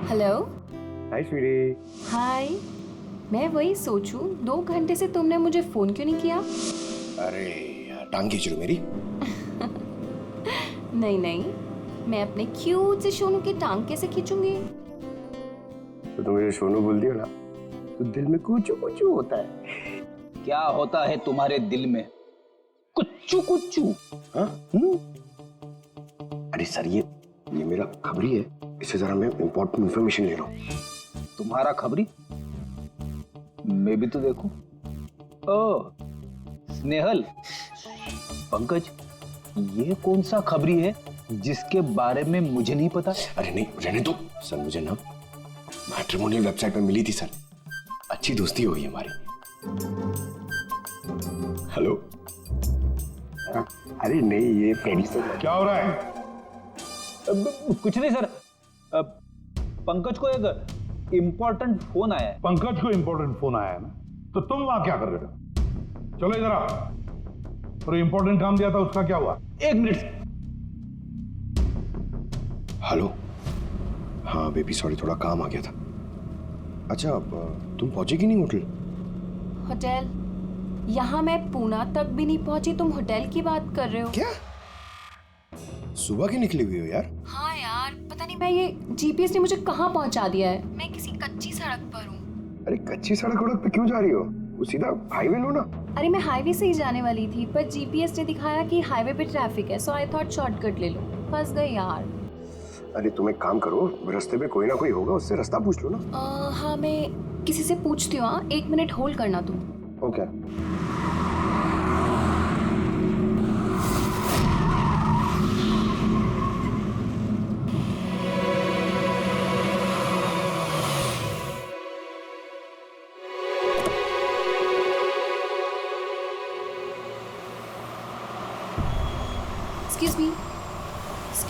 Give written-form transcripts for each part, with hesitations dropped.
Hello. हाय स्वीटी। हाय। मैं वही सोचूं 2 घंटे से तुमने मुझे फोन क्यों नहीं किया? अरे यार टांग खींच रही हो मेरी। नहीं नहीं, मैं अपने क्यूट से सोनू की टांग कैसे खींचूंगी? तो तुम मुझे सोनू बोल दियो ना तो दिल में कुछ कुछ होता है। क्या होता है तुम्हारे दिल में? कुच्चू कुच्चू। हाँ? अरे सर ये मेरा खबरी है, इससे जरा मैं इंपॉर्टेंट इंफॉर्मेशन ले रहा हूँ। तुम्हारा खबरी? मैं भी तो देखूं। ओ स्नेहल, पंकज, ये कौन सा खबरी है जिसके बारे में मुझे नहीं पता? अरे नहीं रहने दो सर, मुझे ना मैट्रिमोनियल वेबसाइट पर मिली थी सर, अच्छी दोस्ती हो गई हमारी। हेलो। अरे नहीं ये फ्रेंड सर। क्या हो रहा है? कुछ नहीं सर, पंकज को एक इम्पोर्टेंट फोन आया है। पंकज को इंपॉर्टेंट फोन आया है ना, तो तुम वहां क्या कर रहे हो? चलो इधर आओ। और इंपॉर्टेंट काम दिया था उसका क्या हुआ? 1 मिनट। हेलो। हाँ बेबी सॉरी, थोड़ा काम आ गया था। अच्छा अब तुम पहुंचे कि नहीं होटल? होटल? यहाँ मैं पूना तक भी नहीं पहुंची, तुम होटल की बात कर रहे हो? क्या सुबह की निकली हुई हो यार? हाँ यार, पता नहीं मैं ये जीपीएस ने मुझे कहाँ पहुंचा दिया है। मैं किसी कच्ची सड़क पर हूँ। अरे कच्ची सड़क पे क्यों जा रही हो? वो सीधा हाईवे लो ना। अरे मैं हाईवे से ही जाने वाली थी, पर जीपीएस ने दिखाया कि हाईवे पे ट्रैफिक है, सो आई थॉट शॉर्टकट ले लो। फंस गई यार। अरे तुम एक काम करो, रास्ते पे कोई ना कोई होगा, उससे रास्ता पूछ लो ना। हाँ मैं किसी से पूछती हूँ। 1 मिनट होल्ड करना तुम। ओके।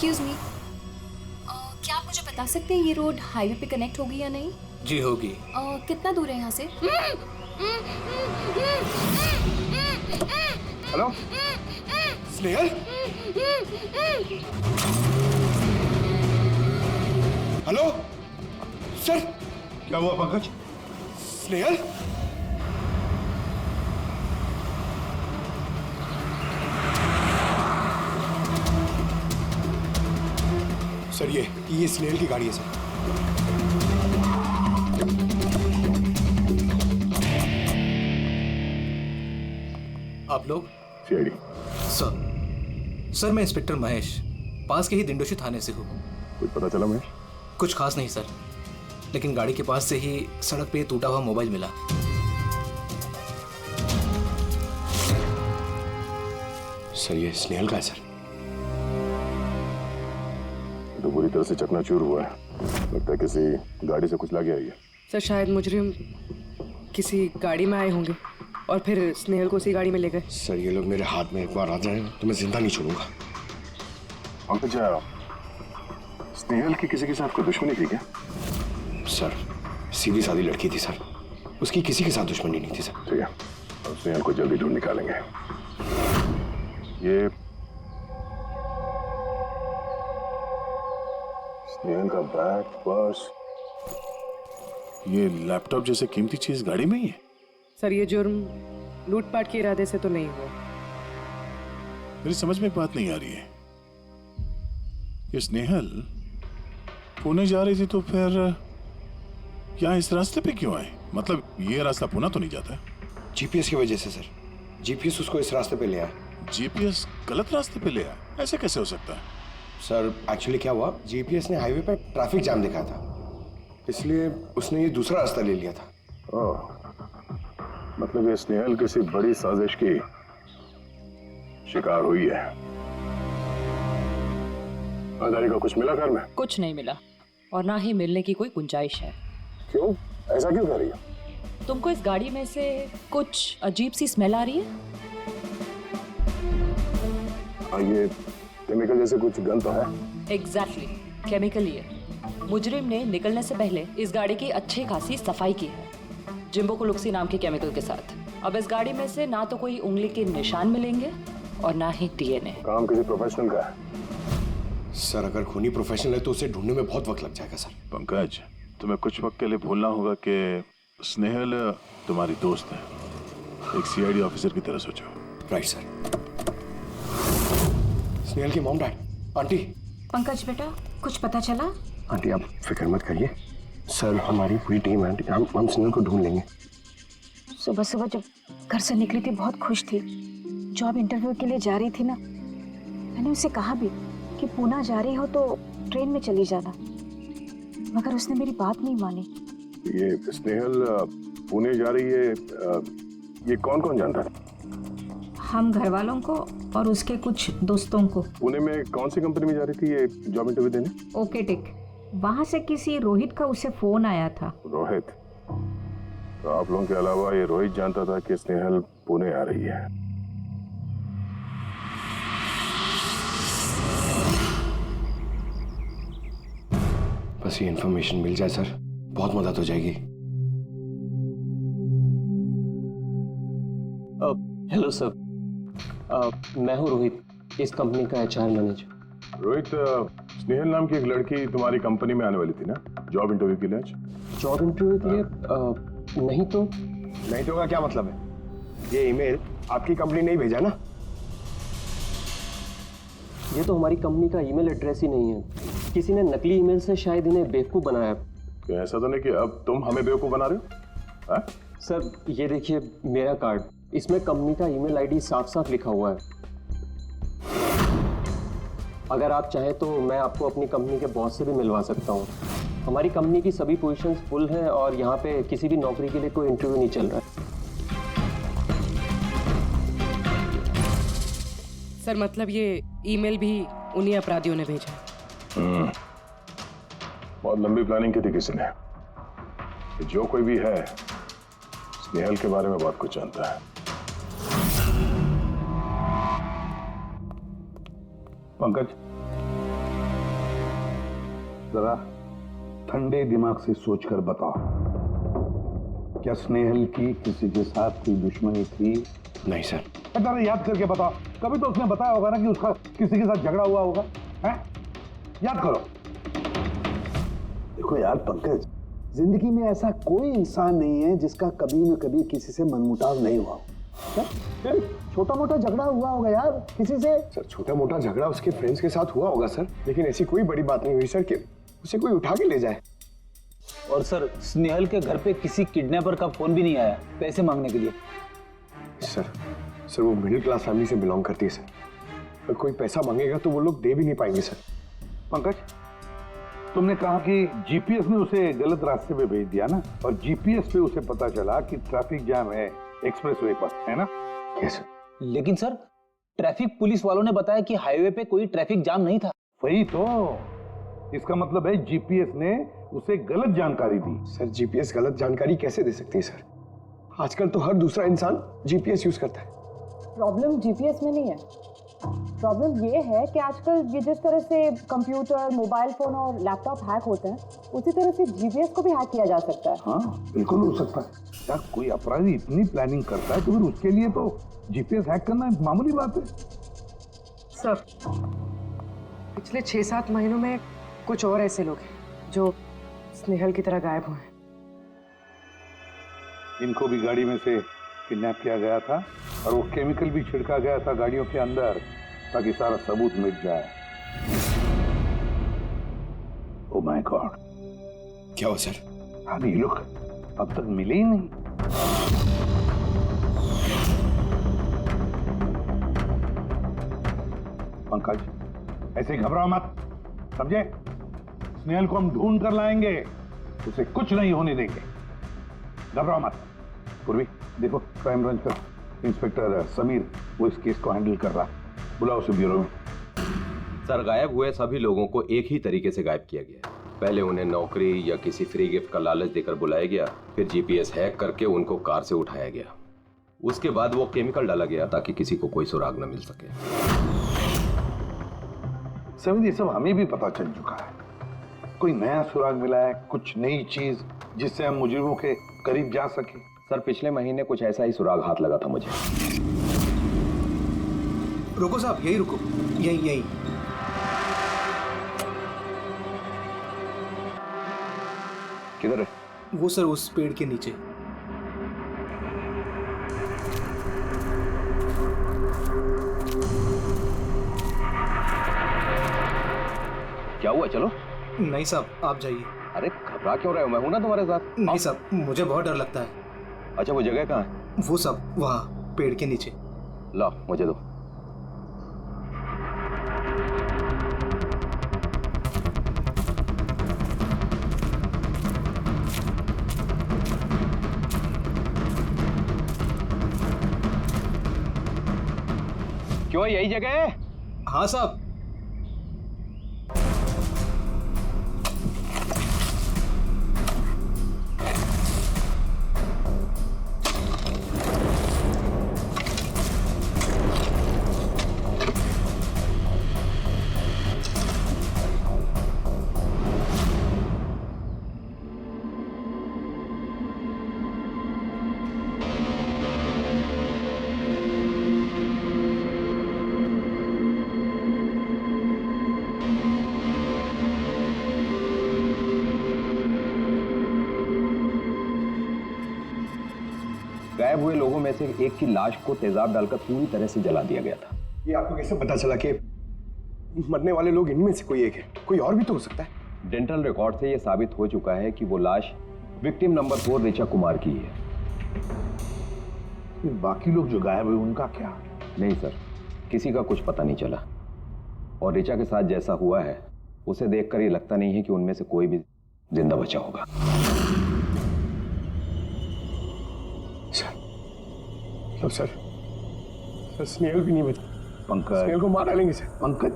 एक्सक्यूज मी, क्या आप मुझे बता सकते हैं ये रोड हाईवे पे कनेक्ट होगी या नहीं? जी होगी। कितना दूर है यहाँ से? हेलो स्नेहल। Hello sir. क्या हुआ पंकज? स्नेहल। सर ये स्नेहल की गाड़ी है सर। आप लोग? सीआईडी। सर मैं इंस्पेक्टर महेश, पास के ही दिंडोशी थाने से हूँ। कुछ पता चला महेश? कुछ खास नहीं सर, लेकिन गाड़ी के पास से ही सड़क पे टूटा हुआ मोबाइल मिला। सर ये स्नेहल का है सर। तो पूरी तरह से चकनाचूर हुआ है, लगता है किसी गाड़ी से कुचला गया ये। सर शायद मुजरिम किसी गाड़ी में आए होंगे और फिर स्नेहल को उसी गाड़ी में ले गए। सर ये लोग मेरे हाथ में एक बार आ जाए तो मैं जिंदा नहीं छोड़ूंगा। पंकज, स्नेहल की किसी के साथ कोई दुश्मनी थी क्या? सर सीधी सादी लड़की थी सर, उसकी किसी के साथ दुश्मनी नहीं थी सर। ठीक है, अब स्नेहल को जल्दी ढूंढ निकालेंगे। ये स्नेहल का बैग, पर्स, ये लैपटॉप जैसे कीमती चीज गाड़ी में ही है। सर ये जुर्म लूटपाट के इरादे से तो नहीं हुआ। मेरी समझ में एक बात नहीं आ रही है, ये स्नेहल पुणे जा रही थी तो फिर यहाँ इस रास्ते पे क्यों आई? मतलब ये रास्ता पुणे तो नहीं जाता? जीपीएस की वजह से सर, जीपीएस उसको इस रास्ते पे ले आया। जीपीएस गलत रास्ते पे ले आया, ऐसे कैसे हो सकता है? सर एक्चुअली क्या हुआ, जीपीएस ने हाईवे पर ट्रैफिक जाम दिखाया था, इसलिए उसने ये दूसरा रास्ता ले लिया था। ओह, मतलब ये स्नेहल किसी बड़ी साजिश की शिकार हुई है। आधारी को कुछ मिला घर में? कुछ नहीं मिला और ना ही मिलने की कोई गुंजाइश है। क्यों, ऐसा क्यों कर रही है? तुमको इस गाड़ी में से कुछ अजीब सी स्मेल आ रही है? ये केमिकल जैसे कुछ गंध तो है। एग्जैक्टली, केमिकल ही है। मुजरिम ने निकलने से पहले इस गाड़ी की अच्छी खासी सफाई की है, जिम्बो कुलुक्सी नाम के केमिकल के साथ। अब इस गाड़ी में से ना तो कोई उंगली के निशान मिलेंगे और ना ही डीएनए। काम किसी प्रोफेशनल का है। सर अगर खूनी प्रोफेशनल है तो उसे ढूंढने में बहुत वक्त लग जाएगा सर। पंकज, तुम्हें कुछ वक्त के लिए भूलना होगा कि स्नेहल तुम्हारी दोस्त है, एक सीआईडी ऑफिसर की तरह सोचो। Right sir. स्नेहल की मॉम डैड, आंटी। पंकज बेटा, कुछ पता चला? आंटी आप फिक्र मत करिए, सर हमारी पूरी टीम है आंटी, हम स्नेहल को ढूंढ लेंगे। सुबह सुबह जब घर से निकली थी बहुत खुश थी, जॉब इंटरव्यू के लिए जा रही थी ना, मैंने उसे कहा भी कि पूना जा रही हो तो ट्रेन में चली जाना, मगर उसने मेरी बात नहीं मानी। ये स्नेहल पुणे जा रही है, ये कौन कौन जानता है? हम घर वालों को और उसके कुछ दोस्तों को। पुणे में कौन सी कंपनी में जा रही थी ये जॉब इंटरव्यू देने? ओके टिक, वहां से किसी रोहित का उसे फोन आया था। रोहित? तो आप लोगों के अलावा ये रोहित जानता था कि स्नेहल पुणे आ रही है। बस ये इन्फॉर्मेशन मिल जाए सर, बहुत मदद हो जाएगी। हेलो सर, मैं हूँ रोहित, इस कंपनी का HR मैनेजर। रोहित, स्नेहल नाम की एक लड़की तुम्हारी कंपनी में आने वाली थी ना जॉब इंटरव्यू के लिए आज? जॉब इंटरव्यू के लिए? नहीं तो। नहीं तो का क्या मतलब है? ये ईमेल आपकी कंपनी ने ही भेजा ना? ये तो हमारी कंपनी का ईमेल एड्रेस ही नहीं है, किसी ने नकली ईमेल से शायद इन्हें बेवकूफ़ बनाया। क्या ऐसा तो नहीं कि अब तुम हमें बेवकूफ़ बना रहे हो? हाँ? सर ये देखिए मेरा कार्ड, इसमें कंपनी का ईमेल आईडी साफ साफ लिखा हुआ है। अगर आप चाहें तो मैं आपको अपनी कंपनी के बॉस से भी मिलवा सकता हूँ। हमारी कंपनी की सभी पोजीशंस फुल हैं और यहाँ पे किसी भी नौकरी के लिए कोई इंटरव्यू नहीं चल रहा है। सर मतलब ये ईमेल भी उन्हीं अपराधियों ने भेजा है। बहुत लंबी प्लानिंग की थी किसी ने। जो कोई भी है स्नेहल के बारे में बहुत कुछ जानता है। पंकज, जरा ठंडे दिमाग से सोचकर बताओ, क्या स्नेहल की किसी के साथ कोई दुश्मनी थी? नहीं सर। जरा याद करके बताओ, कभी तो उसने बताया होगा ना कि उसका किसी के साथ झगड़ा हुआ होगा, हैं? याद करो। देखो यार पंकज, जिंदगी में ऐसा कोई इंसान नहीं है जिसका कभी न कभी किसी से मनमुटाव नहीं हुआ हो। छोटा मोटा झगड़ा हुआ होगा यार किसी से। सर छोटा मोटा झगड़ा उसके फ्रेंड्स के साथ हुआ होगा सर, लेकिन ऐसी कोई बड़ी बात नहीं हुई सर कि उसे कोई उठा के ले जाए। और सर स्नेहल के घर पे किसी किडनैपर का फोन भी नहीं आया पैसे मांगने के लिए। सर वो मिडिल क्लास फैमिली से बिलोंग करती है सर, अगर कोई पैसा मांगेगा तो वो लोग दे भी नहीं पाएंगे सर। पंकज, तुमने कहा कि जीपीएस ने उसे गलत रास्ते पे भेज दिया ना, और जीपीएस पे उसे पता चला कि ट्रैफिक जाम है एक्सप्रेसवे पर, है ना? Yes sir. लेकिन सर ट्रैफिक पुलिस वालों ने बताया कि हाईवे पे कोई ट्रैफिक जाम नहीं था। वही तो, इसका मतलब है जीपीएस ने उसे गलत जानकारी दी। सर जीपीएस गलत जानकारी कैसे दे सकती है सर? आजकल तो हर दूसरा इंसान जीपीएस यूज करता है। प्रॉब्लम जीपीएस में नहीं है, प्रॉब्लम ये है कि आजकल ये जिस तरह से कंप्यूटर, मोबाइल फोन और लैपटॉप हैक होते हैं, उसी तरह से जीपीएस को भी हैक किया जा सकता है। हाँ बिल्कुल हो सकता है यार, कोई अपराधी इतनी प्लानिंग करता है तो फिर उसके लिए तो जीपीएस हैक करना मामूली बात है। सर पिछले 6-7 महीनों में कुछ और ऐसे लोग हैं जो स्नेहल की तरह गायब हुए हैं। इनको भी गाड़ी में से किडनैप किया गया था और वो केमिकल भी छिड़का गया था गाड़ियों के अंदर ताकि सारा सबूत मिट जाए। ओह माय गॉड, क्या हुआ सर? अभी लोग अब तक मिले ही नहीं। पंकज ऐसे घबराओ मत, समझे? स्नेहल को हम ढूंढ कर लाएंगे, उसे कुछ नहीं होने देंगे, घबराओ मत। पूर्वी देखो, क्राइम ब्रांच का इंस्पेक्टर समीर वो इस केस को हैंडल कर रहा है, बुलाओ उसे ब्यूरो में। सर गायब हुए सभी लोगों को एक ही तरीके से गायब किया गया। पहले उन्हें नौकरी या किसी फ्री गिफ्ट का लालच देकर बुलाया गया, फिर जीपीएस हैक करके उनको कार से उठाया गया, उसके बाद वो केमिकल डाला गया ताकि किसी को कोई सुराग न मिल सके। समीर ये सब हमें भी पता चल चुका है, कोई नया सुराग मिला है, कुछ नई चीज जिससे हम मुजरिमों के करीब जा सके। सर पिछले महीने कुछ ऐसा ही सुराग हाथ लगा था मुझे। रुको साहब, यही रुको, यही किधर है? वो सर उस पेड़ के नीचे। क्या हुआ? चलो। नहीं साहब, आप जाइए। अरे घबरा क्यों रहे हो? मैं हूं ना तुम्हारे साथ। नहीं साहब, मुझे बहुत डर लगता है। अच्छा, वो जगह कहाँ है? वो सब वहाँ पेड़ के नीचे। ला, मुझे दो। क्यों, यही जगह है? हाँ साहब। गायब हुए लोगों में से एक की लाश को तेजाब डालकर पूरी तरह से जला दिया गया था। ये आपको कैसे पता चला कि मरने वाले लोग इनमें से कोई एक है? कोई और भी तो हो सकता है। डेंटल रिकॉर्ड से यह साबित हो चुका है कि वो लाश विक्टिम नंबर 4 ऋचा कुमार की है। फिर बाकी लोग जो गायब हुए उनका क्या? नहीं सर, किसी का कुछ पता नहीं चला। और ऋचा के साथ जैसा हुआ है उसे देखकर ये लगता नहीं है कि उनमें से कोई भी जिंदा बचा होगा। सर स्नेहल भी नहीं बचा। पंकज, स्नेहल को मार डालेंगे सर। पंकज,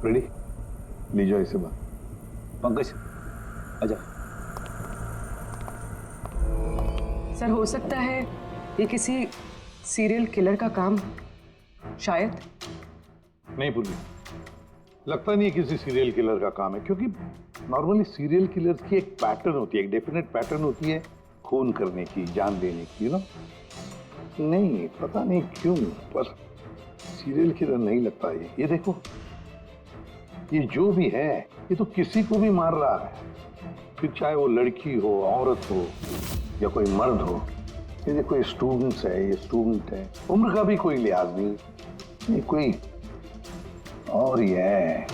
रेडी? ले जाओ इसे बाहर। पंकज, आजा। सर हो सकता है ये किसी सीरियल किलर का काम, शायद। नहीं पूर्वी, लगता नहीं किसी सीरियल किलर का काम है, क्योंकि नॉर्मली सीरियल किलर्स की एक पैटर्न होती है, एक डेफिनेट पैटर्न होती है खून करने की, जान देने की, ना। नहीं, पता नहीं क्यों, पर सीरियल किलर नहीं लगता ये देखो, ये जो भी है ये तो किसी को भी मार रहा है, फिर चाहे वो लड़की हो, औरत हो या कोई मर्द हो। ये देखो, ये स्टूडेंट्स है, ये स्टूडेंट है, उम्र का भी कोई लिहाज नहीं, कोई और ही है।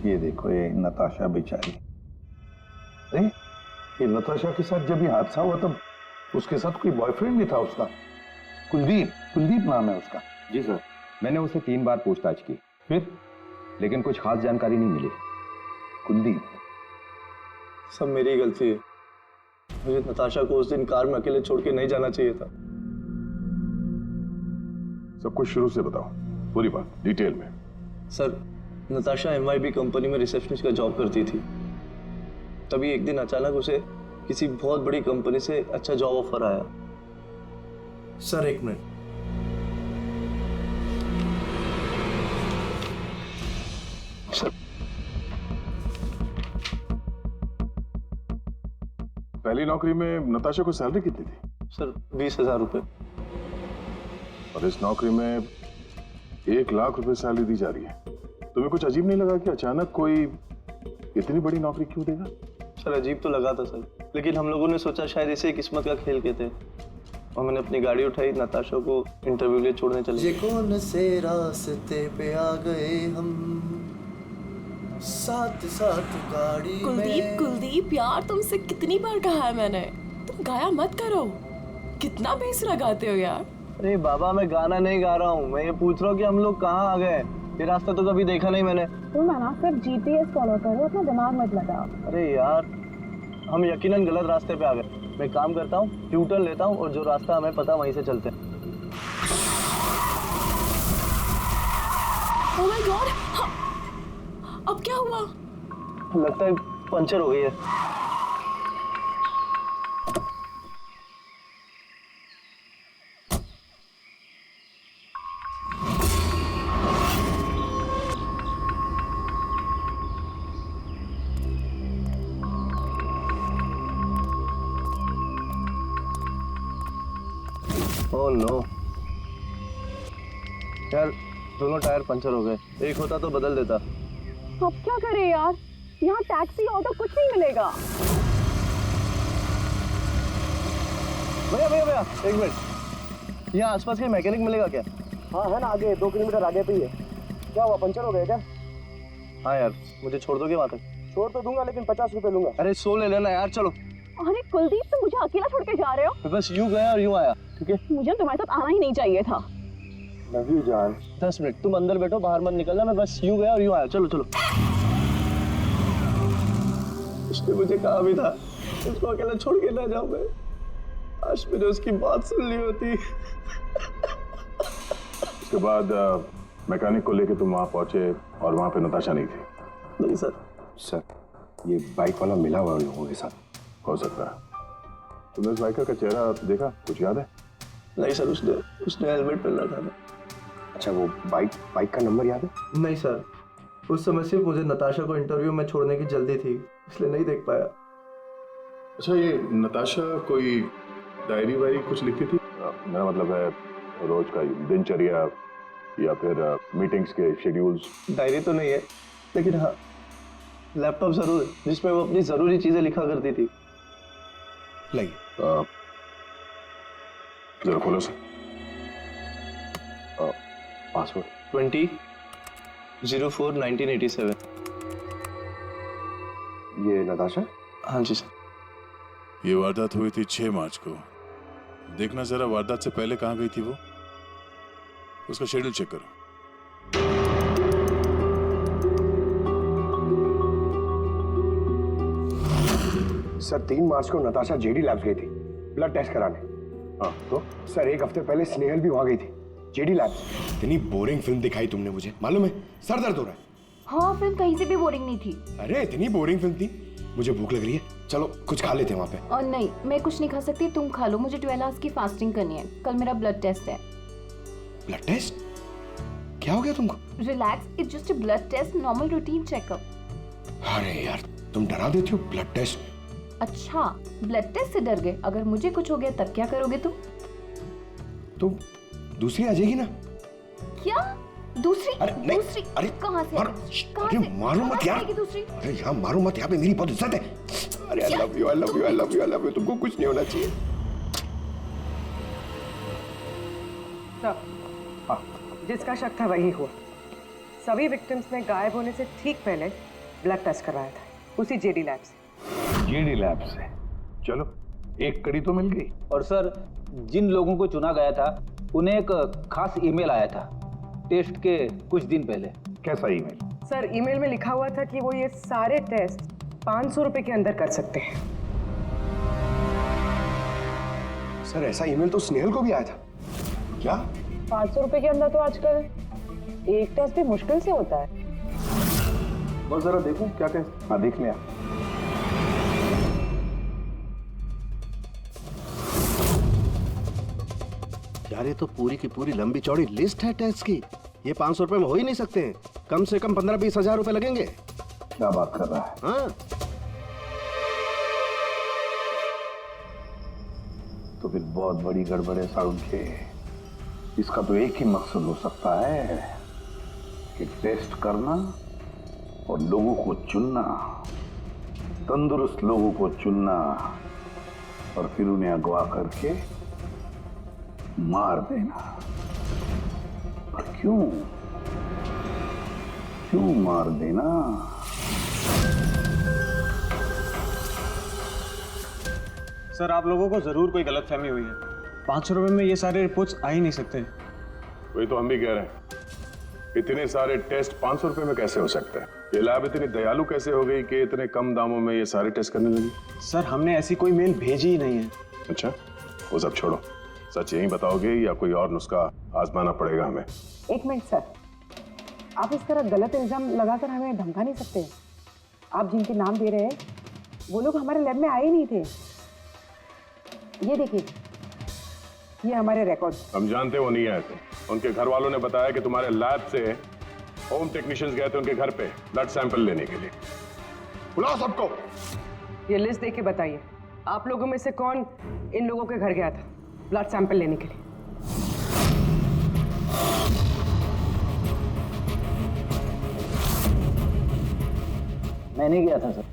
ये देखो, ये नताशा बेचारी। अरे ये नताशा के साथ जब ये हादसा हुआ तब उसके साथ कोई बॉयफ्रेंड भी था उसका, कुलदीप नाम है उसका। जी सर, मैंने उसे 3 बार पूछताछ की, फिर लेकिन कुछ खास जानकारी नहीं मिली। कुलदीप? सब मेरी गलती है। मुझे नताशा को उस दिन कार में अकेले छोड़ के नहीं जाना चाहिए था। सब कुछ शुरू से बताओ, पूरी बात डिटेल में। सर, नताशा MYB कंपनी में रिसेप्शनिस्ट का जॉब करती थी। तभी एक दिन अचानक उसे किसी बहुत बड़ी कंपनी से अच्छा जॉब ऑफर आया। सर एक मिनट। सर, पहली नौकरी में नताशा को सैलरी कितनी थी? सर 20,000 रुपए। और इस नौकरी में 1 लाख रुपए सैलरी दी जा रही है। तुम्हें कुछ अजीब नहीं लगा कि अचानक कोई इतनी बड़ी नौकरी क्यों देगा? सर अजीब तो लगा था सर, लेकिन हम लोगों ने सोचा शायद इसे किस्मत का खेल कहते हैं, और मैंने अपनी गाड़ी उठाई, नताशा को इंटरव्यू लिए छोड़ने चले। ये कौन से रास्ते पे आ गए हम, साथ साथ गाड़ी में। कुलदीप यार, तुमसे कितनी बार कहा है मैंने, तुम गाया मत करो। कितना बेसुरा गाते हो यार। अरे बाबा, मैं गाना नहीं गा रहा हूँ, मैं ये पूछ रहा हूँ कि हम लोग कहाँ आ गए। ये रास्ता तो कभी देखा नहीं मैंने। तुम ना सिर्फ GPS फॉलो करो, अपना दिमाग मत लगाओ। अरे यार, हम यकीनन गलत रास्ते पे आ गए। मैं काम करता हूँ, ट्यूटर लेता हूँ और जो रास्ता हमें पता वहीं से चलते हैं। ओह माय गॉड, अब क्या हुआ? लगता है पंचर हो गई है। ओह नो यार, दोनों टायर पंचर हो गए। एक होता तो बदल देता। अब क्या करें यार, यहाँ टैक्सी ऑटो कुछ नहीं मिलेगा। भैया भैया भैया एक मिनट, यहाँ आसपास कोई मैकेनिक मिलेगा क्या? हाँ है ना, आगे 2 किलोमीटर आगे पे ही है। क्या हुआ, पंचर हो गया क्या? हाँ यार, मुझे छोड़ दोगे वहाँ तक? छोड़ तो दूंगा लेकिन 50 रुपए लूंगा। अरे 100 ले लेना यार, चलो। अरे कुलदीप, तुम मुझे अकेला छोड़ के जा रहे हो? मैं बस यूं गया और यूं आया, ठीक है? मुझे तुम्हारे साथ आना ही नहीं चाहिए था। लव यू जान। 10 मिनट तुम अंदर बैठो, बाहर मत निकलना, मैं बस यूं गया और यूं आया। चलो चलो। उसने मुझे कहा भी था उसको अकेला छोड़ के ना जाऊं मैं। आज मैंने उसकी बात सुन ली होती। उसके बाद मैकेनिक को लेके तुम वहां पहुंचे और वहां पे नताशा नहीं थी? नहीं सर। सर, ये बाइक वाला मिला हुआ उन लोगों के साथ। हो सकता है। तुमने उस बाइकर का चेहरा देखा, कुछ याद है? नहीं सर, उसने हेलमेट पहना था ना। अच्छा, वो बाइक का नंबर याद है? नहीं सर, उस समय सिर्फ मुझे नताशा को इंटरव्यू में छोड़ने की जल्दी थी, इसलिए नहीं देख पाया। अच्छा, ये नताशा कोई डायरी वायरी कुछ लिखती थी? मेरा मतलब है रोज का दिनचर्या या फिर मीटिंग्स के शेड्यूल्स। डायरी तो नहीं है, लेकिन हाँ लैपटॉप जरूर है जिसमें वो अपनी जरूरी चीजें लिखा करती थी। लाइए जरा खोलो से। पासवर्ड 20/04/1987। ये नताशा? हाँ जी सर। ये वारदात हुई थी 6 मार्च को। देखना जरा वारदात से पहले कहाँ गई थी वो, उसका शेड्यूल चेक करो। सर, 3 मार्च को नताशा जेडी लैब्स गई थी ब्लड टेस्ट कराने। हाँ तो? सर, 1 हफ्ते पहले स्नेहल भी वहां गई थी जेडी लैब्स। इतनी बोरिंग फिल्म दिखाई तुमने मुझे, मालूम है? सर दर्द हो रहा है। हाँ, फिल्म कहीं से भी बोरिंग नहीं थी। अरे इतनी बोरिंग फिल्म थी। मुझे भूख लग रही है, चलो कुछ खा लेते हैं वहाँ पे। और नहीं, मैं कुछ नहीं खा सकती, तुम खा लो। मुझे 12 आवर्स की फास्टिंग करनी है, कल मेरा ब्लड टेस्ट है। Blood test? क्या हो गया तुमको? Relax, it's just a blood test, normal routine checkup. अरे यार, तुम डरा देती हो। Blood test? अच्छा, ब्लड टेस्ट से डर गए? अगर मुझे कुछ हो गया तब क्या करोगे तुम? तुम दूसरी आ जाएगी ना? क्या दूसरी? अरे नहीं, दूसरी अरे कहाँ से? कहाँ अरे से? मारो मत यार। दूसरी? अरे यहाँ मारो मत, यहाँ पे मेरी बहुत इज्जत है। अरे I love you, I love you, I love you, I love you. तुमको कुछ नहीं होना चाहिए। जिसका शक था वही हुआ। सभी विक्टिम्स ने गायब होने से ठीक पहले ब्लड टेस्ट करवाया था, उसी जेडी लैब से। जेडी लैब से? चलो, एक कड़ी तो मिल गई। और सर, जिन लोगों को चुना गया था उन्हें एक खास ईमेल आया था टेस्ट के कुछ दिन पहले। कैसा ईमेल? सर, ईमेल में लिखा हुआ था कि वो ये सारे टेस्ट 500 रुपए के अंदर कर सकते हैं। सर, ऐसा ईमेल तो स्नेहल को भी आया था। क्या 500 रुपए के अंदर तो आजकल एक टेस्ट भी मुश्किल से होता है। बस जरा देखो क्या टेस्ट। हाँ देख लिया। यार ये तो पूरी की पूरी लंबी चौड़ी लिस्ट है टेस्ट की। ये 500 रुपए में हो ही नहीं सकते हैं। कम से कम 15-20 हजार रुपए लगेंगे। क्या बात कर रहा है? हाँ, तो फिर बहुत बड़ी गड़बड़ है साउंड के। इसका तो एक ही मकसद हो सकता है कि टेस्ट करना और लोगों को चुनना, तंदुरुस्त लोगों को चुनना और फिर उन्हें अगवा करके मार देना। और क्यों मार देना? सर, आप लोगों को जरूर कोई गलतफहमी हुई है। 500 रुपए में ये सारे रिपोर्ट्स आ ही नहीं सकते। वही तो हम भी कह रहे हैं। इतने सारे टेस्ट 500 रुपए में कैसे हो सकते हैं? ये लैब इतनी दयालु कैसे हो गई कि इतने कम दामों में ये सारे टेस्ट करने लगी? सर, हमने ऐसी कोई मेल भेजी ही नहीं है। अच्छा, वो सब छोड़ो। सच यही बताओगे या कोई और नुस्खा आजमाना पड़ेगा हमें? एक मिनट सर, आप इस तरह गलत इल्जाम लगाकर हमें धमका नहीं सकते। आप जिनके नाम दे रहे हैं वो लोग हमारे लैब में आए नहीं थे। ये देखिए, ये हमारे रिकॉर्ड। हम जानते वो नहीं आए थे। उनके घर वालों ने बताया कि तुम्हारे लैब से होम टेक्नीशियंस गए थे उनके घर पे ब्लड सैंपल लेने के लिए। बुलाओ सबको। ये लिस्ट देख के बताइए, आप लोगों में से कौन इन लोगों के घर गया था ब्लड सैंपल लेने के लिए? मैं नहीं गया था सर।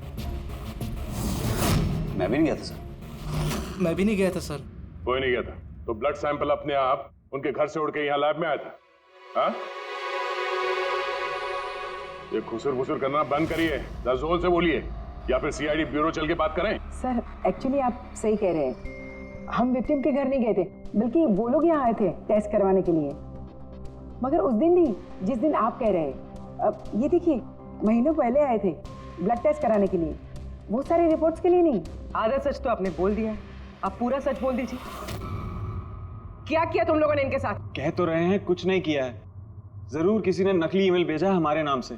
मैं भी नहीं गया था सर। मैं भी नहीं गया था सर। कोई नहीं गया था तो ब्लड सैंपल अपने आप उनके घर से उड़ के यहाँ लैब में आया था? हाँ? ये खुसर फुसर करना बंद करिए, जरा जोर से बोलिए, या फिर सीआईडी ब्यूरो चल के बात करें। सर एक्चुअली आप सही कह रहे हैं, हम विक्टिम के घर नहीं गए थे, बल्कि वो लोग यहाँ आए थे टेस्ट करवाने के लिए। मगर उस दिन नहीं जिस दिन आप कह रहे हैं। अब ये देखिए, महीनों पहले आए थे ब्लड टेस्ट कराने के लिए, वो सारी रिपोर्ट्स के लिए नहीं। आधा सच तो आपने बोल दिया, आप पूरा सच बोल दीजिए। क्या किया तुम लोगों ने इनके साथ? कह तो रहे हैं कुछ नहीं किया है, जरूर किसी ने नकली ईमेल भेजा है हमारे नाम से।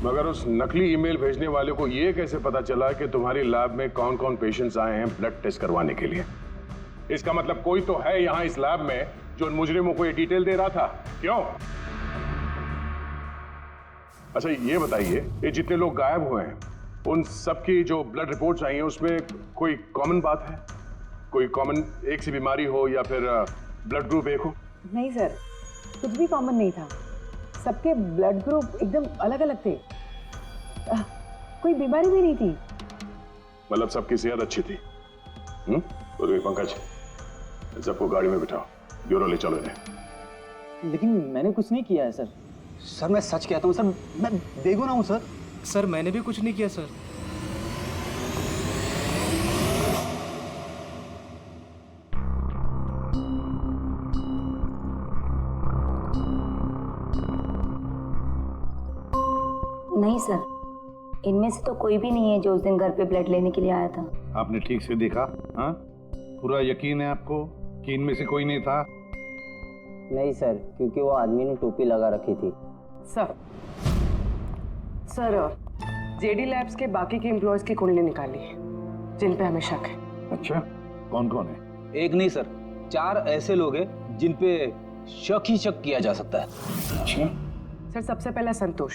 मगर उस नकली ईमेल भेजने वाले को ये कैसे पता चला कि तुम्हारी लैब में कौन कौन पेशेंट्स आए हैं ब्लड टेस्ट करवाने के लिए? इसका मतलब कोई तो है यहाँ इस लैब में जो उन मुजरिमों को ये डिटेल दे रहा था, क्यों? अच्छा ये बताइए, ये जितने लोग गायब हुए हैं उन सबकी जो ब्लड रिपोर्ट्स आई हैं उसमें कोई कॉमन बात है? कोई कॉमन एक सी बीमारी हो या फिर ब्लड ग्रुप एक हो? नहीं सर, कुछ भी कॉमन नहीं था, सबके ब्लड ग्रुप एकदम अलग अलग थे। कोई बीमारी भी नहीं थी। मतलब सबकी सेहत अच्छी थी? तो पंकज, सबको गाड़ी में बिठाओ, ब्यूरो ले चलो इन्हें। लेकिन मैंने कुछ नहीं किया है सर। सर मैं सच कहता हूँ सर, मैं बेगुनाह हूँ सर। सर मैंने भी कुछ नहीं किया सर। नहीं सर, इनमें से तो कोई भी नहीं है जो उस दिन घर पे ब्लड लेने के लिए आया था। आपने ठीक से देखा? हाँ, पूरा यकीन है आपको कि इनमें से कोई नहीं था? नहीं सर, क्योंकि वो आदमी ने टोपी लगा रखी थी। सर जेडी लैब्स के बाकी के एम्प्लॉयज की कुंडली निकाली है जिन पे हमें शक है। अच्छा, कौन कौन है? एक नहीं सर, 4 ऐसे लोग हैं जिन पे शक ही शक किया जा सकता है। अच्छा सर, सबसे पहला संतोष,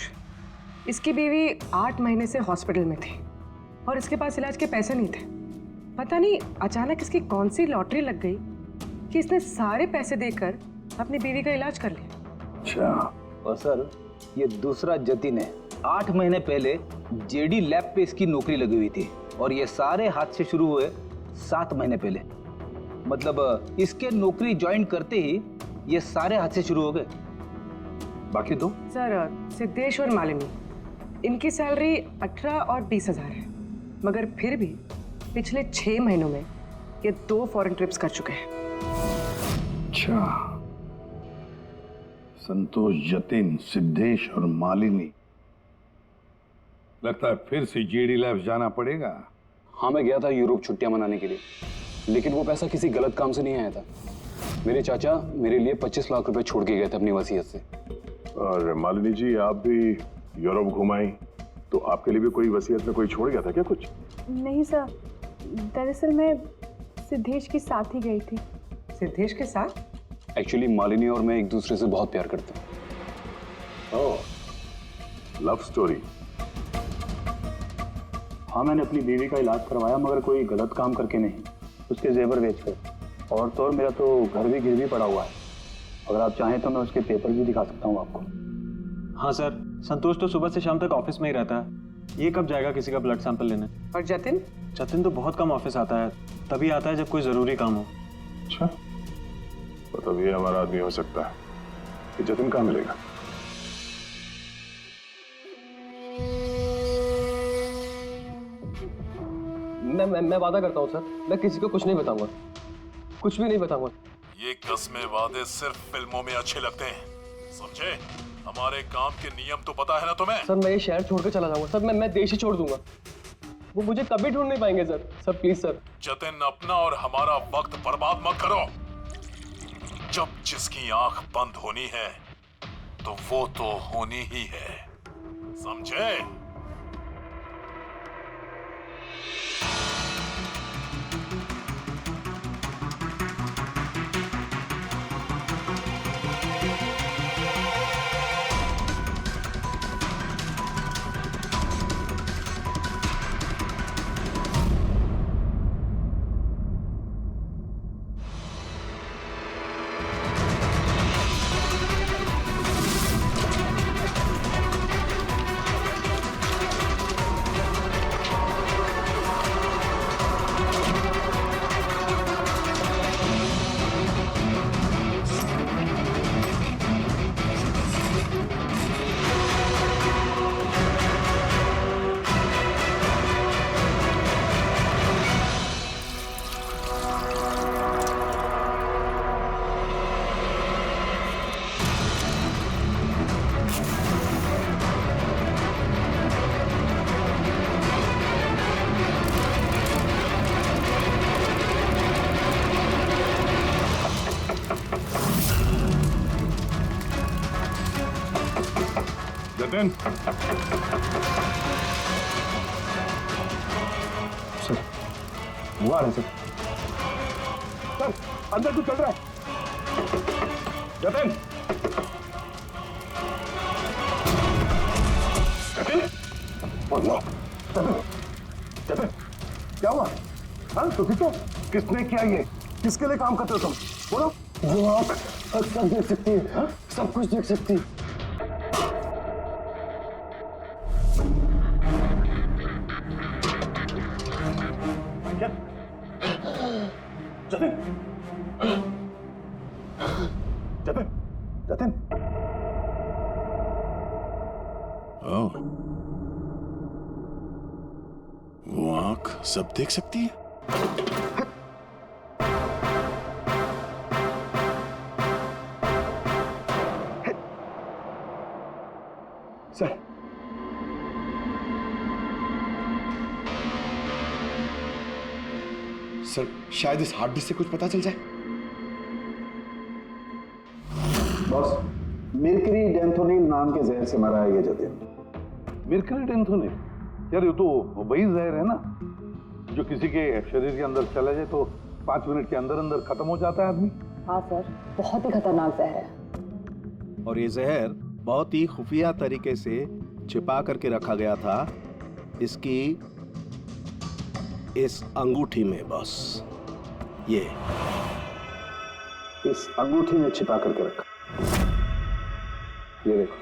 इसकी बीवी 8 महीने से हॉस्पिटल में थी और इसके पास इलाज के पैसे नहीं थे। पता नहीं अचानक इसकी कौन सी लॉटरी लग गई कि इसने सारे पैसे देकर अपनी बीवी का इलाज कर लिया। अच्छा। और सर ये दूसरा जतिन है, 8 महीने पहले जेडी लैब पे इसकी नौकरी लगी हुई थी और ये सारे हादसे शुरू हुए 7 महीने पहले। मतलब इसके नौकरी ज्वाइन करते ही ये सारे हादसे शुरू हो गए। बाकी दो सर, सिद्धेश और मालिनी, इनकी सैलरी 18 और 20,000 है, मगर फिर भी पिछले 6 महीनों में ये 2 फॉरेन ट्रिप्स कर चुके हैं। अच्छा, संतोष, जतिन, सिद्धेश और मालिनी, लगता है फिर से जेडी लैब्स जाना पड़ेगा। हाँ, मैं गया था यूरोप छुट्टियां मनाने के लिए, लेकिन वो पैसा किसी गलत काम से नहीं आया था। मेरे चाचा मेरे लिए 25 लाख रुपए छोड़ के गए थे अपनी वसीयत से। और मालिनी जी, आप भी यूरोप घुमाई, तो आपके लिए भी कोई वसीयत में कोई छोड़ गया था क्या कुछ? नहीं सर, दरअसल मैं सिद्धेश के साथ ही गई थी। सिद्धेश के साथ? एक्चुअली मालिनी और मैं एक दूसरे से बहुत प्यार करते हैं। ओह, लव स्टोरी। हाँ, मैंने अपनी बीवी का इलाज करवाया, मगर कोई गलत काम करके नहीं, उसके जेवर बेचकर। और तो और मेरा तो घर भी गिरवी पड़ा हुआ है, अगर आप चाहें तो मैं उसके पेपर भी दिखा सकता हूँ आपको। हाँ सर, संतोष तो सुबह से शाम तक ऑफिस में ही रहता है, ये कब जाएगा किसी का ब्लड सैंपल लेने? और जतिन? जतिन तो बहुत कम ऑफिस आता है, तभी आता है जब कोई जरूरी काम हो। अच्छा, तो तब ये हमारा आदमी हो सकता है। कि जतिन कहाँ मिलेगा? मैं वादा करता हूँ सर, मैं किसी को कुछ नहीं बताऊंगा, कुछ भी नहीं बताऊंगा। ये कस्में वादे सिर्फ फिल्मों में अच्छे लगते हैं, समझे? हमारे काम के नियम तो पता है ना तुम्हें? सर, मैं ये शहर छोड़ कर चला जाऊंगा सर, मैं देश ही छोड़ दूंगा। वो मुझे कभी ढूंढ नहीं पाएंगे सर प्लीज सर। जतिन, अपना और हमारा वक्त बर्बाद मत करो। जब जिसकी आंख बंद होनी है तो वो तो होनी ही है, समझे? जतिन, सर वो आ रहे सर। सर अंदर कुछ चल रहा है। जतिन, जतिन, बोलो। जतिन, जतिन, क्या हुआ? हाँ तो ठीक हो? किसने किया ये? किसके लिए काम करते हो तुम? बोलो। वो आँख सब देख सकती है, हाँ? सब कुछ देख सकती है। जतिन, जतिन, जतिन। ओह, वो आंख सब देख सकती है। सर सर शायद इस हार्ड डिस्क से कुछ पता चल जाए। बॉस, मिर्करी डेंथोनिल नाम के जहर से मरा है ये जतिन। मिर्करी डेंथोनिल? यार ये तो वही जहर है ना जो किसी के शरीर के अंदर चला जाए तो 5 मिनट के अंदर अंदर खत्म हो जाता है आदमी। हाँ सर, बहुत ही खतरनाक जहर है। और ये जहर बहुत ही खुफिया तरीके से छिपा करके रखा गया था इसकी इस अंगूठी में बॉस। ये इस अंगूठी में छिपा करके रखा। ये देखो,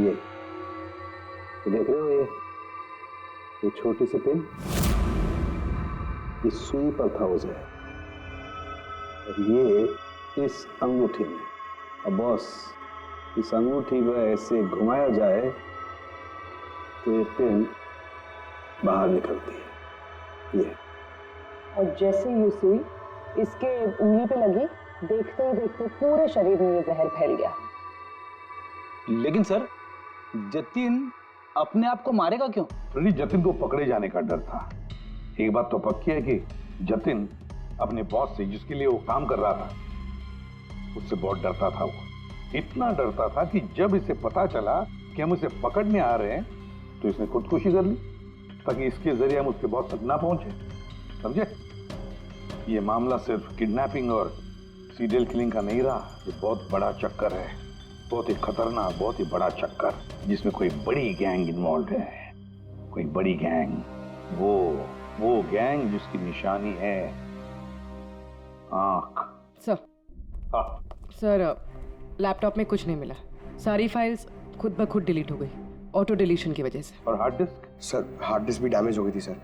ये देख रहे हो? ये छोटी सी पिन, इस सुई पर था वो जहर, और ये इस अंगूठी में। अब बॉस, इस अंगूठी को ऐसे घुमाया जाए तो ये पिन बाहर निकलती है। ये और जैसे ये सुई इसके उंगली पे लगी, देखते ही देखते पूरे शरीर में ये जहर फैल गया। लेकिन सर, जतिन अपने आप को मारेगा क्यों? फ्रेडी, जतिन को पकड़े जाने का डर था। एक बात तो पक्की है कि जतिन अपने बॉस से, जिसके लिए वो काम कर रहा था, उससे बहुत डरता था। वो इतना डरता था कि जब इसे पता चला कि हम इसे पकड़ने आ रहे हैं तो इसने खुदकुशी कर ली ताकि इसके जरिए हम उसके बॉस तक ना पहुंचे। समझे? ये मामला सिर्फ किडनैपिंग और सीरियल किलिंग का नहीं रहा, ये बहुत बड़ा चक्कर है, बहुत ही खतरनाक, बहुत ही बड़ा चक्कर, जिसमें कोई बड़ी गैंग इन्वॉल्व है। कोई बड़ी गैंग, वो गैंग जिसकी निशानी है आंख। सर, सर लैपटॉप में कुछ नहीं मिला। सारी फाइल्स खुद ब खुद डिलीट हो गई, ऑटो डिलीशन की वजह से। और hard disk? Sir hard disk भी डैमेज हो गई थी सर,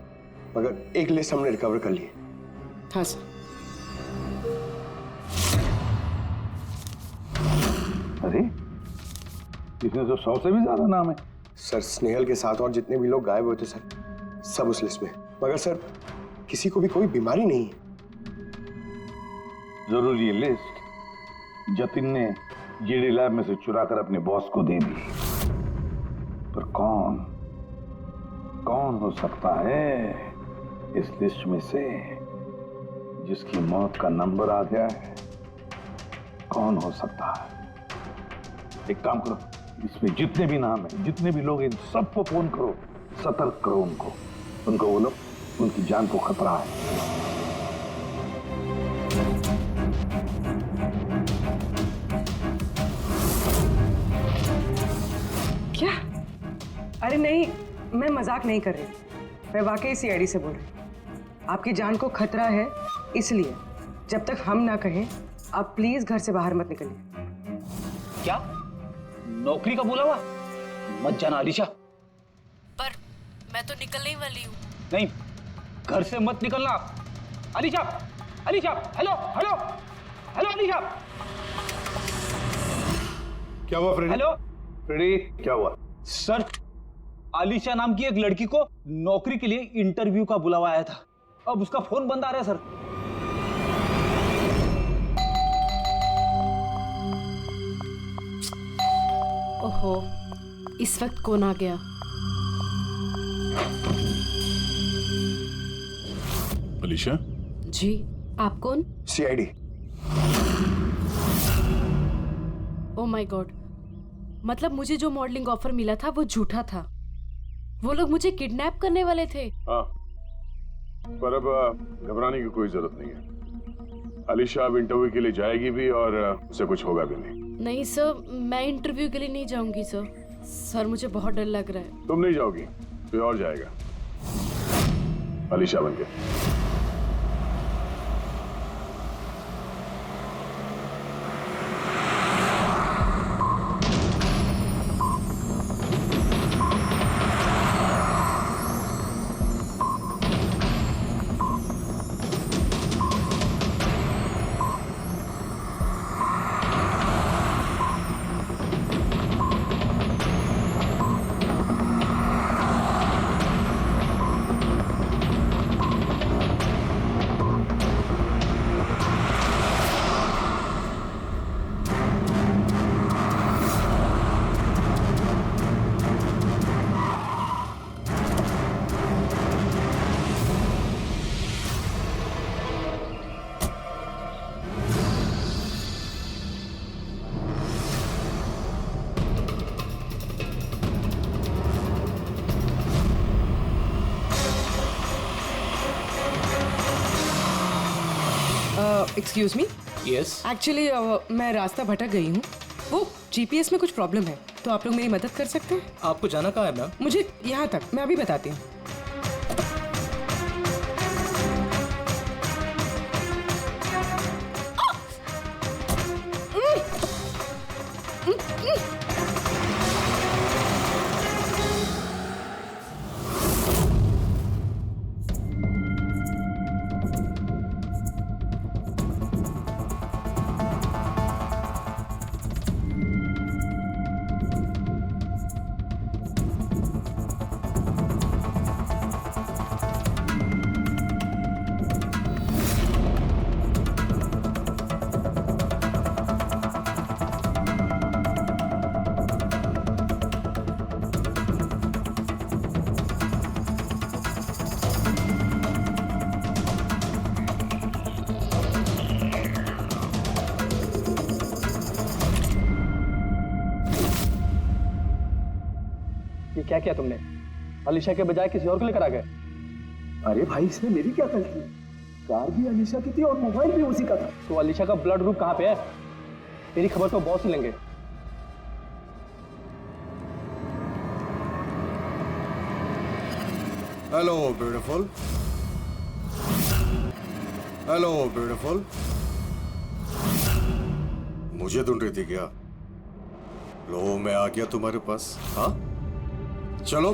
मगर एक लिस्ट हमने रिकवर कर ली। हाँ सर। अरे इसमें तो 100 से भी ज्यादा नाम है। सर स्नेहल के साथ और जितने भी लोग गायब हुए थे सर, सब उस लिस्ट में। मगर सर किसी को भी कोई बीमारी नहीं है। जरूर ये लिस्ट जतिन ने जीडी लैब में से चुरा कर अपने बॉस को दे दी। पर कौन हो सकता है इस लिस्ट में से जिसकी मौत का नंबर आ गया है? कौन हो सकता है? एक काम करो, इसमें जितने भी नाम हैं, जितने भी लोग, इन सबको फोन करो, सतर्क करो उनको बोलो उनकी जान को खतरा है। क्या? अरे नहीं, मैं मजाक नहीं कर रही, मैं वाकई सीआईडी से बोल रही। आपकी जान को खतरा है, इसलिए जब तक हम ना कहें आप प्लीज घर से बाहर मत निकलिए। क्या नौकरी का बोला हुआ? मत जाना अलीशा। पर मैं तो निकलने ही वाली हूँ। नहीं, घर से मत निकलना। Alisha, Alisha, hello hello hello Alisha. क्या हुआ फ्रेडी? हेलो फ्रेडी, क्या हुआ? सर, अलीशा नाम की एक लड़की को नौकरी के लिए इंटरव्यू का बुलावा आया था। अब उसका फोन बंद आ रहा है सर। ओहो, इस वक्त कौन आ गया? अलीशा? जी, आप कौन? सीआईडी। ओह माय गॉड, मतलब मुझे जो मॉडलिंग ऑफर मिला था वो झूठा था। वो लोग मुझे किडनैप करने वाले थे। हाँ, पर अब घबराने की कोई जरूरत नहीं है। अलीशा अब इंटरव्यू के लिए जाएगी भी और उसे कुछ होगा भी नहीं। नहीं सर, मैं इंटरव्यू के लिए नहीं जाऊंगी सर। सर मुझे बहुत डर लग रहा है। तुम नहीं जाओगी, कोई और जाएगा अलीशा बनके। Excuse me. यस। एक्चुअली मैं रास्ता भटक गई हूँ। वो जीपीएस में कुछ प्रॉब्लम है, तो आप लोग मेरी मदद कर सकते हैं? आपको जाना कहाँ है मैम? मुझे यहाँ तक, मैं अभी बताती हूँ। ये क्या किया तुमने? अलीशा के बजाय किसी और को लेकर आ गए? अरे भाई, इसमें मेरी क्या गलती? कार भी अलीशा की थी और मोबाइल भी उसी का था। तो अलीशा का ब्लड ग्रुप कहाँ पे है? मेरी खबर तो बॉस ही लेंगे। Hello beautiful. Hello beautiful. मुझे ढूंढ रही थी क्या? लो, मैं आ गया तुम्हारे पास। हाँ, चलो।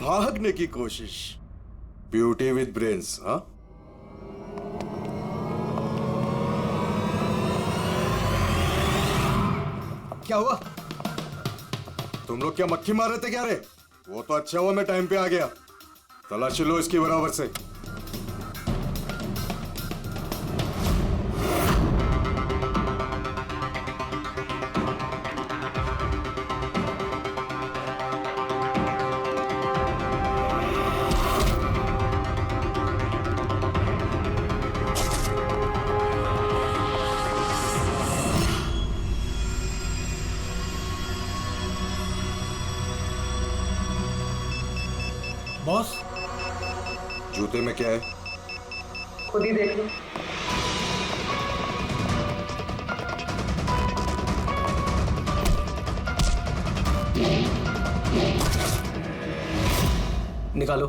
भागने की कोशिश। Beauty with brains. हाँ, क्या हुआ? तुम लोग क्या मक्खी मार रहे थे क्या रे? वो तो अच्छा हुआ मैं टाइम पे आ गया। तलाशी लो इसकी बराबर से। बॉस, जूते में क्या है? खुद ही देख लो। निकालो।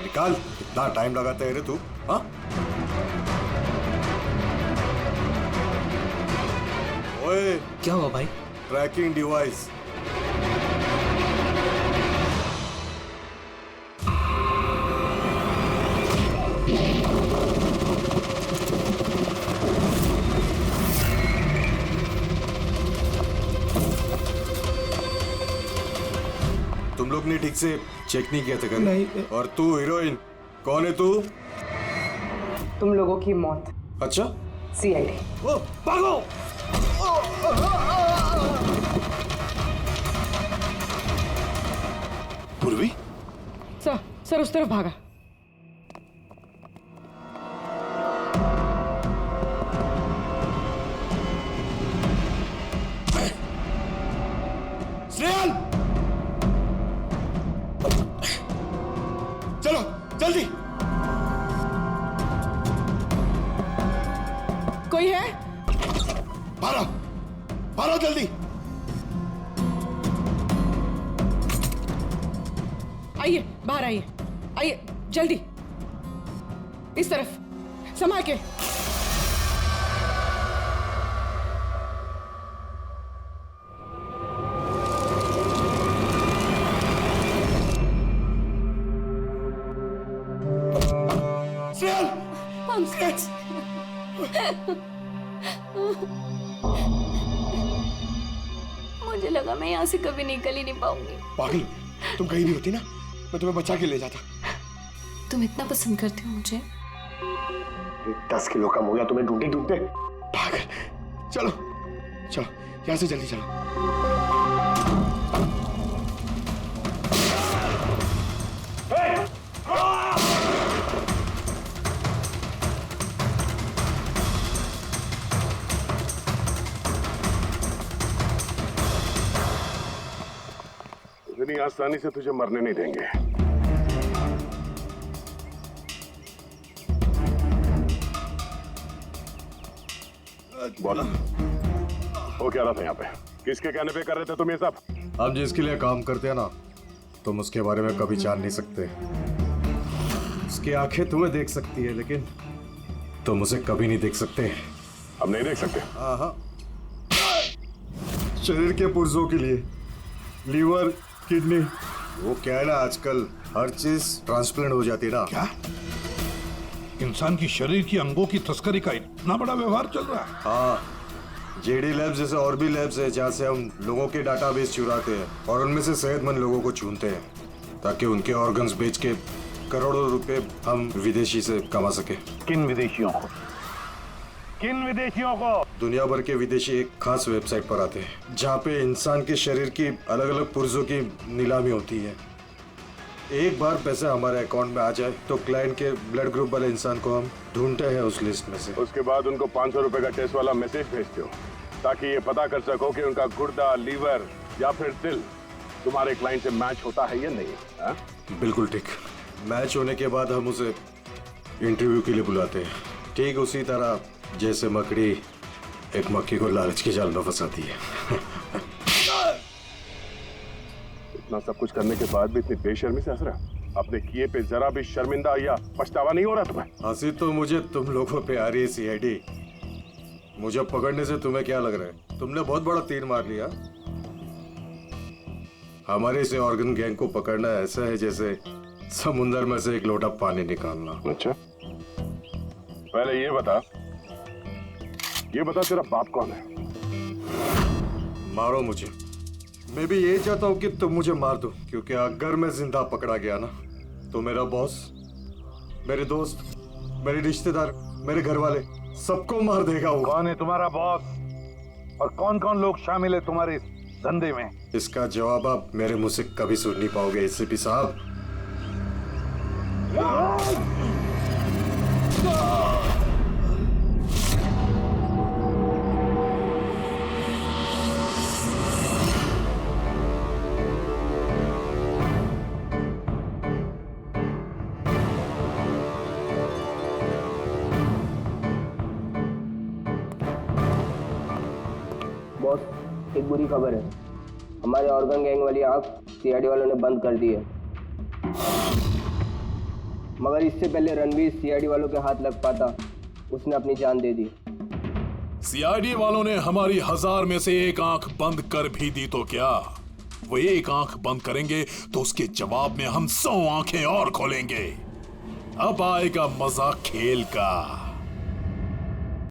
निकाल। कितना टाइम लगाता है रे तू? हाँ, ओए, क्या हुआ भाई? Tracking device. तुम लोग ने ठीक से चेक नहीं किया था क्या? नहीं। और तू हीरोइन, कौन है तू? तुम लोगों की मौत। अच्छा, सीआईडी। ओ, भागो! सर उस तरफ भागा। स्नेहल, चलो जल्दी। कोई है? भारो, भारो जल्दी। आइए, बाहर आइए, आइए जल्दी, इस तरफ, संभाल के। पंकज, मुझे लगा मैं यहाँ से कभी निकल ही नहीं पाऊंगी। पागल, तुम कहीं भी होती ना, मैं तुम्हें बचा के ले जाता। तुम इतना पसंद करते हो मुझे? 10 किलो कम हो गया तुम्हें ढूंढते ढूंढते। पागल, चलो चलो यहाँ से जल्दी चलो। इतनी आसानी से तुझे मरने नहीं देंगे। बोलो, वो क्या रहा था यहाँ पे? किसके कहने पे कर रहे थे तुम ये सब? हम जिसके लिए काम करते हैं ना, तुम उसके बारे में कभी जान नहीं सकते। उसकी आंखें तुम्हें देख सकती है, लेकिन तुम उसे कभी नहीं देख सकते। अब नहीं देख सकते? हाँ, शरीर के पुर्जों के लिए लीवर, किडनी, वो क्या है ना, आजकल हर चीज ट्रांसप्लांट हो जाती है ना। क्या? इंसान की शरीर की अंगों की तस्करी का इतना बड़ा व्यवहार चल रहा है? हाँ, जेडी लैब्स जैसे और भी लैब्स है जहाँ से हम लोगों के डाटाबेस चुराते हैं और उनमें से सेहतमंद लोगों को चुनते हैं ताकि उनके ऑर्गन्स बेच के करोड़ों रुपए हम विदेशी से कमा सके। किन विदेशियों को? किन विदेशियों को? दुनिया भर के विदेशी एक खास वेबसाइट पर आते हैं जहाँ पे इंसान के शरीर की अलग अलग पुर्जों की नीलामी होती है। एक बार पैसे हमारे अकाउंट में आ जाए तो क्लाइंट के ब्लड ग्रुप वाले इंसान को हम ढूंढते हैं उस लिस्ट में से। उसके बाद उनको 500 रुपए का टेस्ट वाला मैसेज भेजते हो ताकि ये पता कर सको कि उनका गुर्दा, लीवर या फिर दिल तुम्हारे क्लाइंट से मैच होता है या नहीं। हा? बिल्कुल ठीक। मैच होने के बाद हम उसे इंटरव्यू के लिए बुलाते हैं, ठीक उसी तरह जैसे मकड़ी एक मक्खी को लालच के जाल में फंसाती है। इतना सब कुछ करने के बाद भी इतनी बेशर्मी से हंस रहा? अपने किए पे जरा भी शर्मिंदा या पछतावा नहीं हो रहा तुम्हें? हंसी तो मुझे तुम लोगों पे आ रही है सीआईडी। मुझे पकड़ने से तुम्हें क्या लग रहा है? तुमने बहुत बड़ा तीर मार लिया। हमारे इसे ऑर्गन गैंग को पकड़ना ऐसा है जैसे समुंदर में से एक लोटा पानी निकालना। अच्छा, पहले ये बता तेरा बाप कौन है? मारो मुझे। मैं भी यही चाहता हूँ कि तुम मुझे मार दो, क्योंकि अगर मैं जिंदा पकड़ा गया ना तो मेरा बॉस, मेरे दोस्त, मेरे रिश्तेदार, मेरे घर वाले सबको मार देगा वो। कौन है तुम्हारा बॉस और कौन कौन लोग शामिल है तुम्हारे इस धंधे में? इसका जवाब आप मेरे मुंह से कभी सुन नहीं पाओगे एसीपी साहब। बॉस, एक बुरी खबर है। हमारे ऑर्गन गैंग वाली आग सीआईडी वालों ने बंद कर दी है, मगर इससे पहले रणवीर सीआईडी वालों के हाथ लग पाता, उसने अपनी जान दे दी। सीआईडी वालों ने हमारी 1000 में से एक आंख बंद कर भी दी तो क्या? वो एक आंख बंद करेंगे तो उसके जवाब में हम 100 आंखें और खोलेंगे। अब आएगा मजा खेल का।